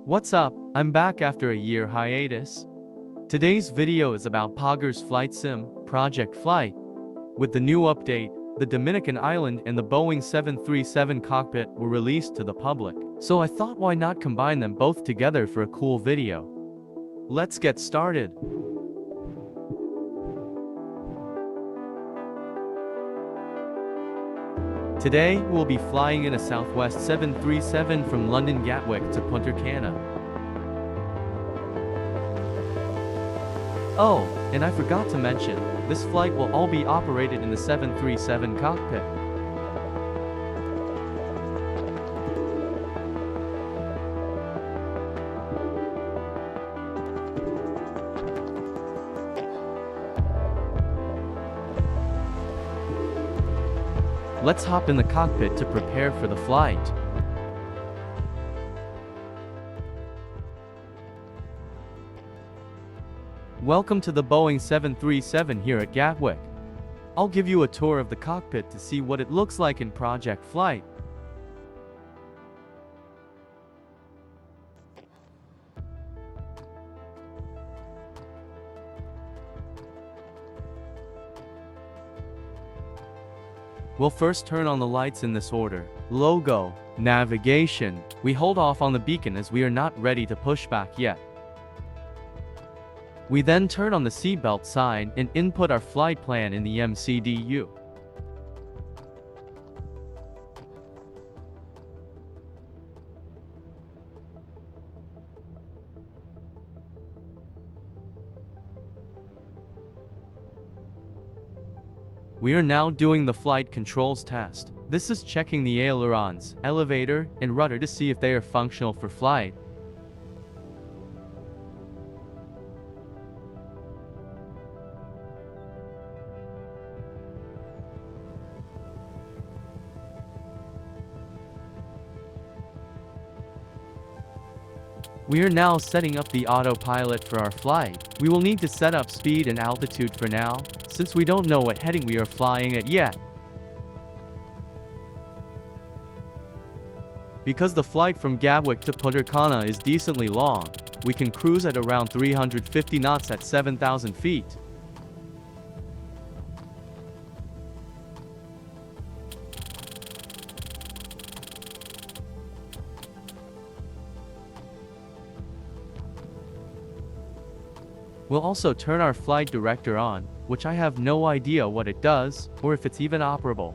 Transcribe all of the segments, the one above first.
What's up? I'm back after a year hiatus. Today's video is about Pogger's flight sim, Project Flight. With the new update, the Dominican island and the Boeing 737 cockpit were released to the public. So I thought why not combine them both together for a cool video. Let's get started. Today, we'll be flying in a Southwest 737 from London Gatwick to Punta Cana. Oh, and I forgot to mention, this flight will all be operated in the 737 cockpit. Let's hop in the cockpit to prepare for the flight. Welcome to the Boeing 737 here at Gatwick. I'll give you a tour of the cockpit to see what it looks like in Project Flight. We'll first turn on the lights in this order: logo, navigation. We hold off on the beacon as we are not ready to push back yet. We then turn on the seatbelt sign and input our flight plan in the MCDU. We are now doing the flight controls test. This is checking the ailerons, elevator, and rudder to see if they are functional for flight. We are now setting up the autopilot for our flight. We will need to set up speed and altitude for now, since we don't know what heading we are flying at yet. Because the flight from Gatwick to Punta Cana is decently long, we can cruise at around 350 knots at 7,000 feet. We'll also turn our flight director on, which I have no idea what it does, or if it's even operable.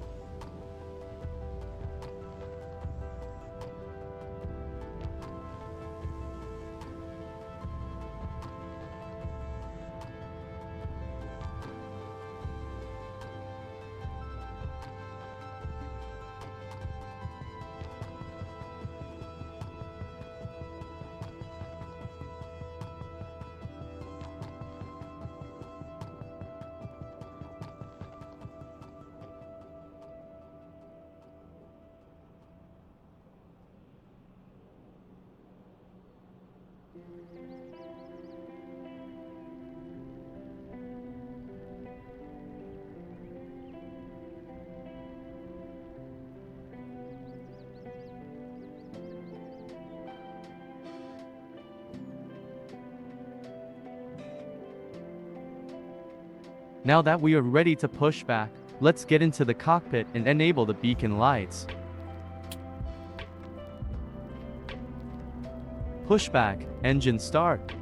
Now that we are ready to push back, let's get into the cockpit and enable the beacon lights. Pushback, engine start.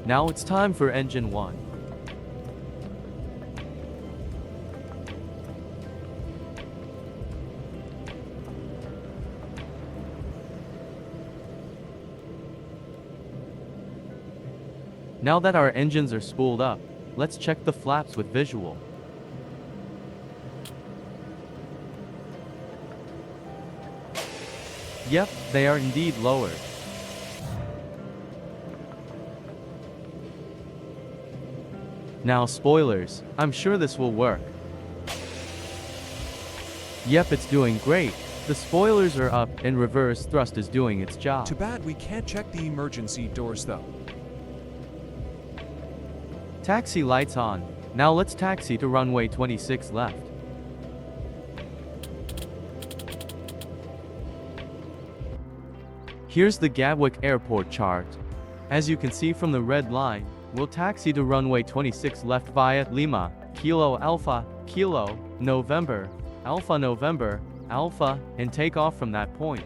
Now it's time for engine 1. Now that our engines are spooled up, let's check the flaps with visual. Yep, they are indeed lowered. Now spoilers, I'm sure this will work. Yep, it's doing great. The spoilers are up and reverse thrust is doing its job. Too bad we can't check the emergency doors though. Taxi lights on. Now let's taxi to runway 26 left. Here's the Gatwick airport chart. As you can see from the red line, we'll taxi to runway 26 left via Lima, Kilo Alpha, Kilo, November, Alpha, Alpha, and take off from that point.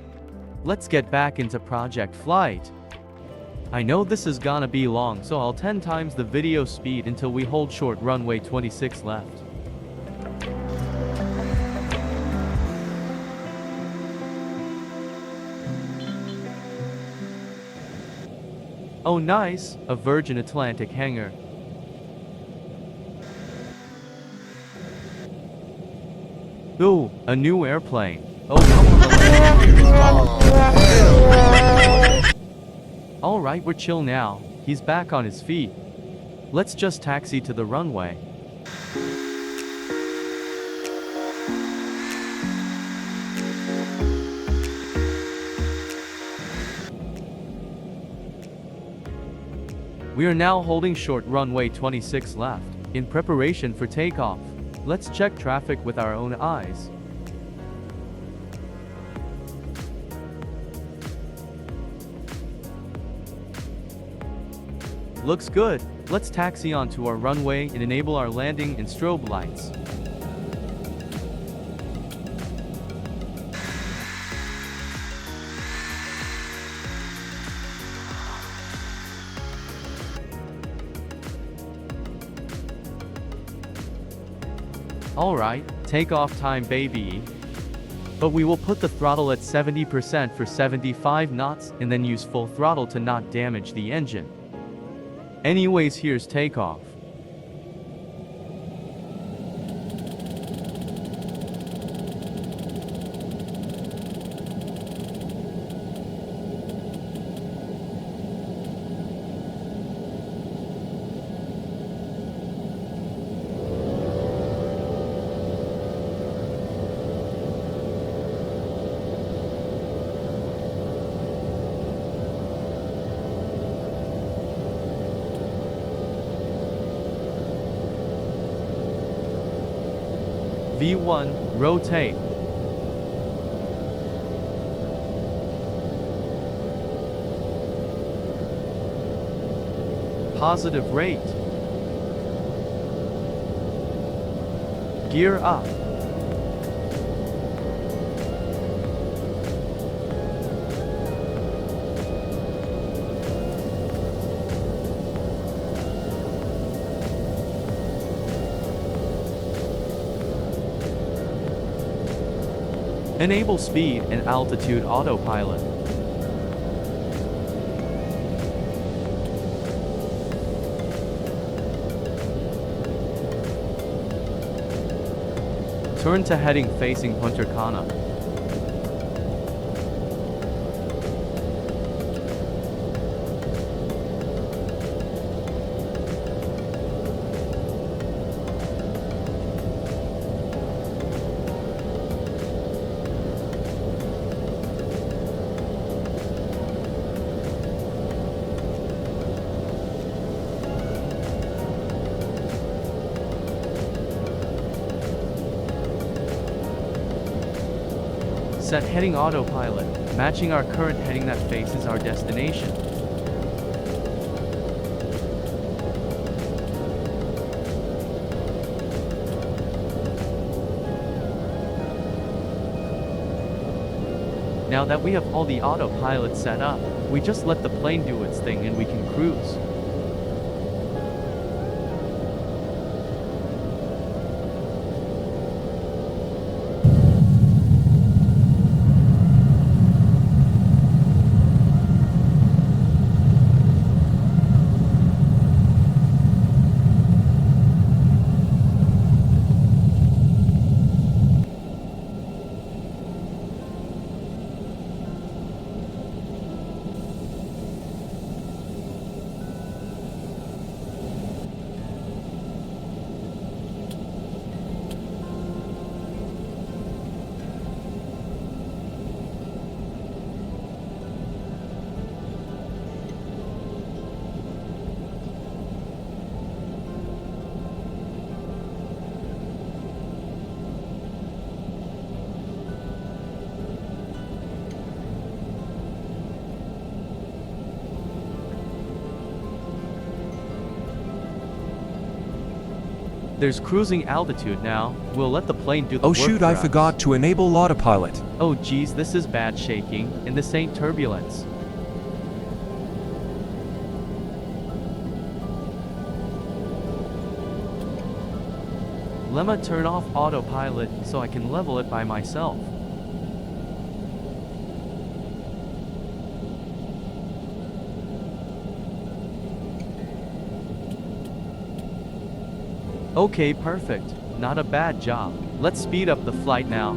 Let's get back into Project Flight. I know this is gonna be long, so I'll 10 times the video speed until we hold short runway 26 left. Oh nice, a Virgin Atlantic hangar. Ooh, a new airplane. Oh come on, the landing gear is off. Alright, we're chill now. He's back on his feet. Let's just taxi to the runway. We are now holding short runway 26 left, in preparation for takeoff. Let's check traffic with our own eyes. Looks good. Let's taxi onto our runway and enable our landing and strobe lights. Alright, takeoff time baby. But we will put the throttle at 70% for 75 knots and then use full throttle to not damage the engine. Anyways, here's takeoff. V1, rotate. Positive rate. Gear up. Enable speed and altitude autopilot. Turn to heading facing Punta Cana. Set heading autopilot, matching our current heading that faces our destination. Now that we have all the autopilot set up, we just let the plane do its thing and we can cruise. There's cruising altitude now. We'll let the plane do the Oh work shoot, for I us. forgot to enable autopilot. Oh geez, this is bad shaking, and this ain't turbulence. Lemma turn off autopilot so I can level it by myself. Okay, perfect. Not a bad job. Let's speed up the flight now.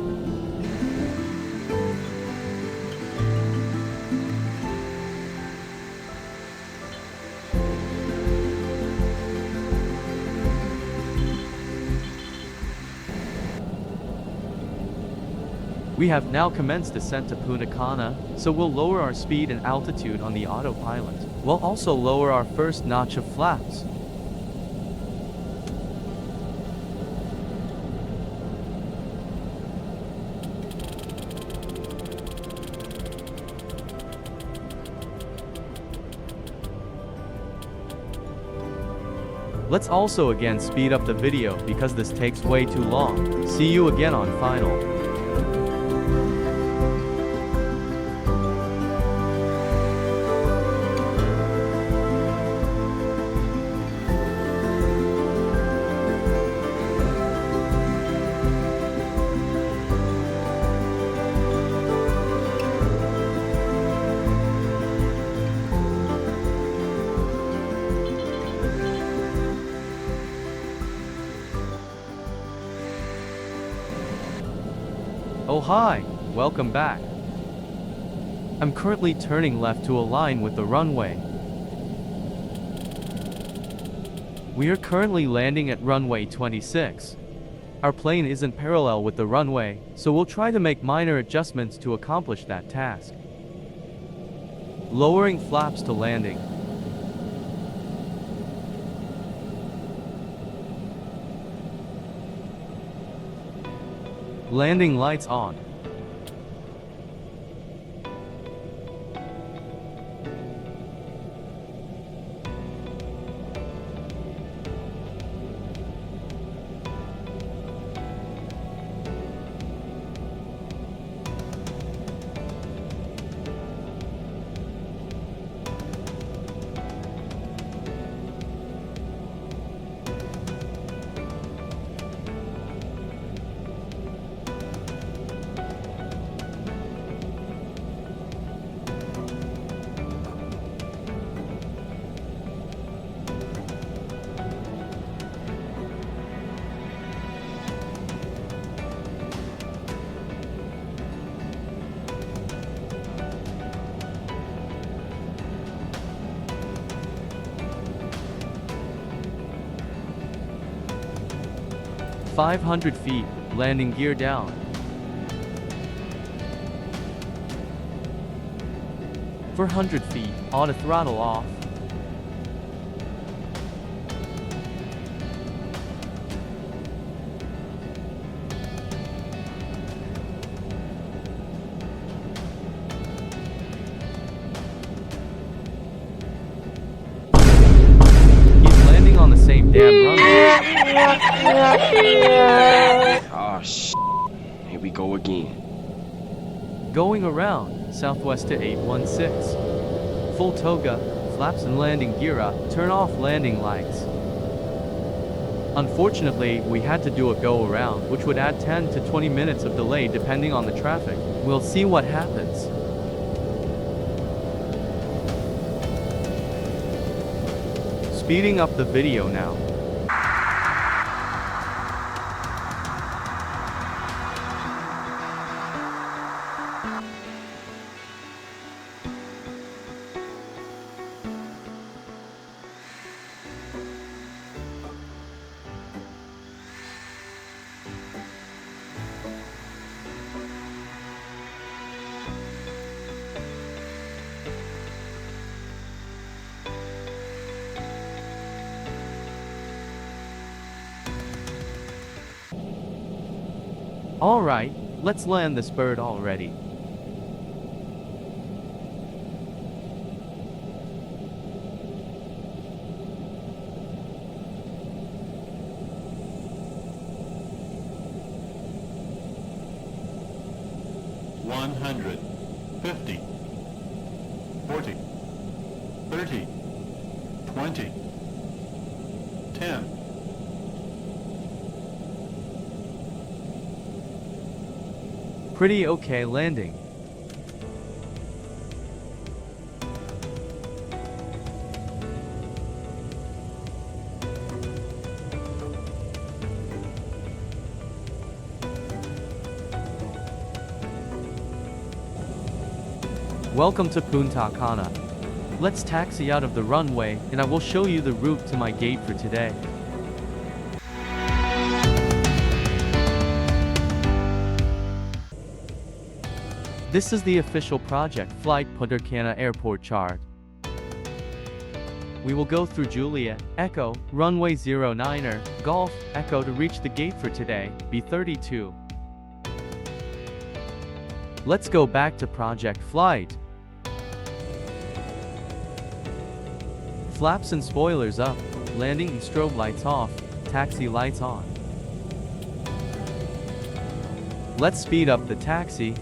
We have now commenced descent to Punta Cana, so we'll lower our speed and altitude on the autopilot. We'll also lower our first notch of flaps. Let's also again speed up the video because this takes way too long. See you again on final. Oh hi, welcome back. I'm currently turning left to align with the runway. We are currently landing at runway 26. Our plane isn't parallel with the runway, so we'll try to make minor adjustments to accomplish that task. Lowering flaps to landing. Landing lights on. "500 feet, landing gear down." "400 feet, auto throttle off." He's landing on the same damn runway. Oh shit. Here we go again. Going around, southwest to 816. Full toga, flaps and landing gear up, turn off landing lights. Unfortunately, we had to do a go around, which would add 10 to 20 minutes of delay depending on the traffic. We'll see what happens. Speeding up the video now. Alright, let's land this bird already. 100, 50, 40, 30, 20, 10. Pretty okay landing. Welcome to Punta Cana. Let's taxi out of the runway and I will show you the route to my gate for today. This is the official Project Flight Punta Cana airport chart. We will go through Juliet, Echo, runway 09er, Golf, Echo to reach the gate for today, B32. Let's go back to Project Flight. Flaps and spoilers up, landing and strobe lights off, taxi lights on. Let's speed up the taxi.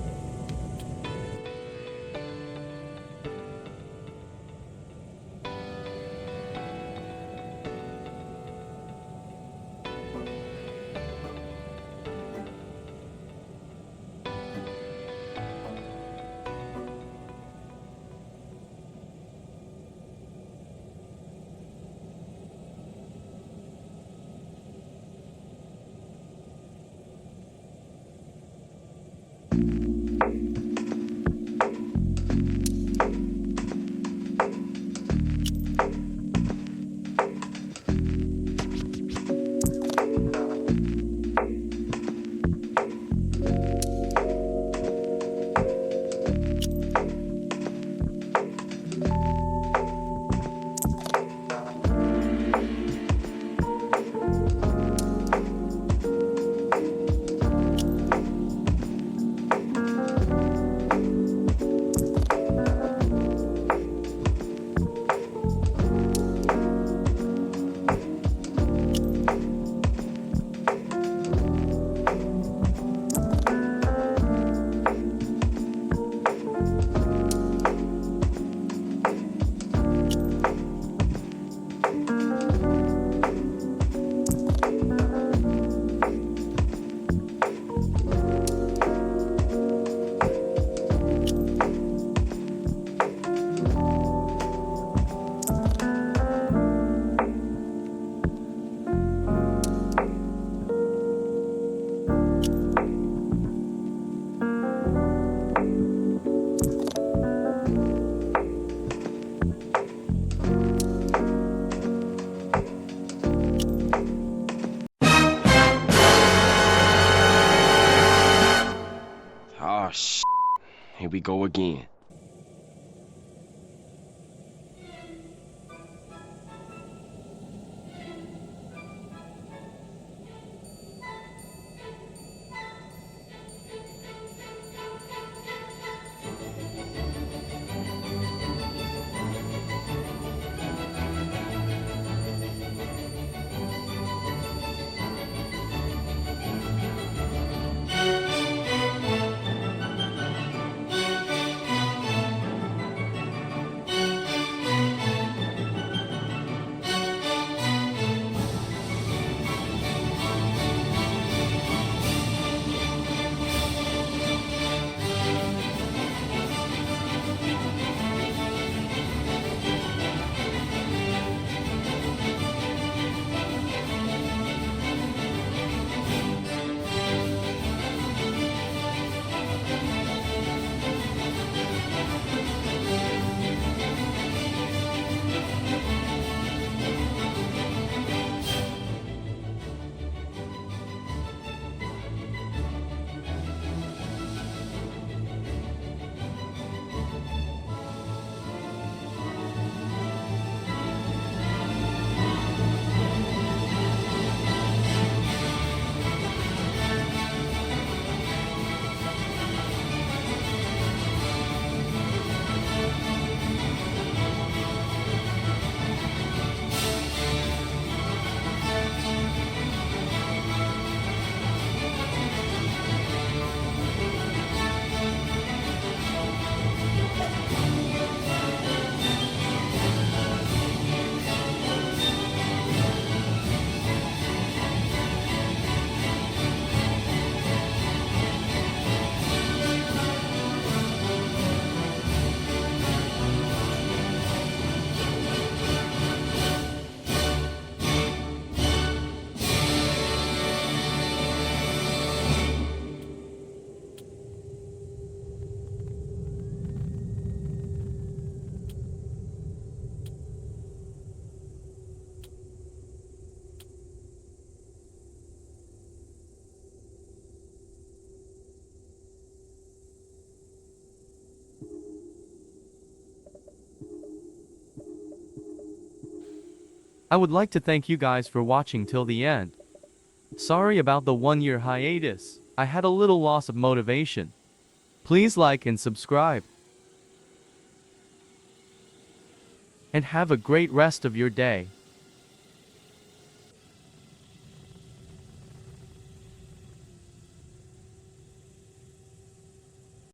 Here we go again. I would like to thank you guys for watching till the end. Sorry about the 1-year hiatus. I had a little loss of motivation. Please like and subscribe. And have a great rest of your day.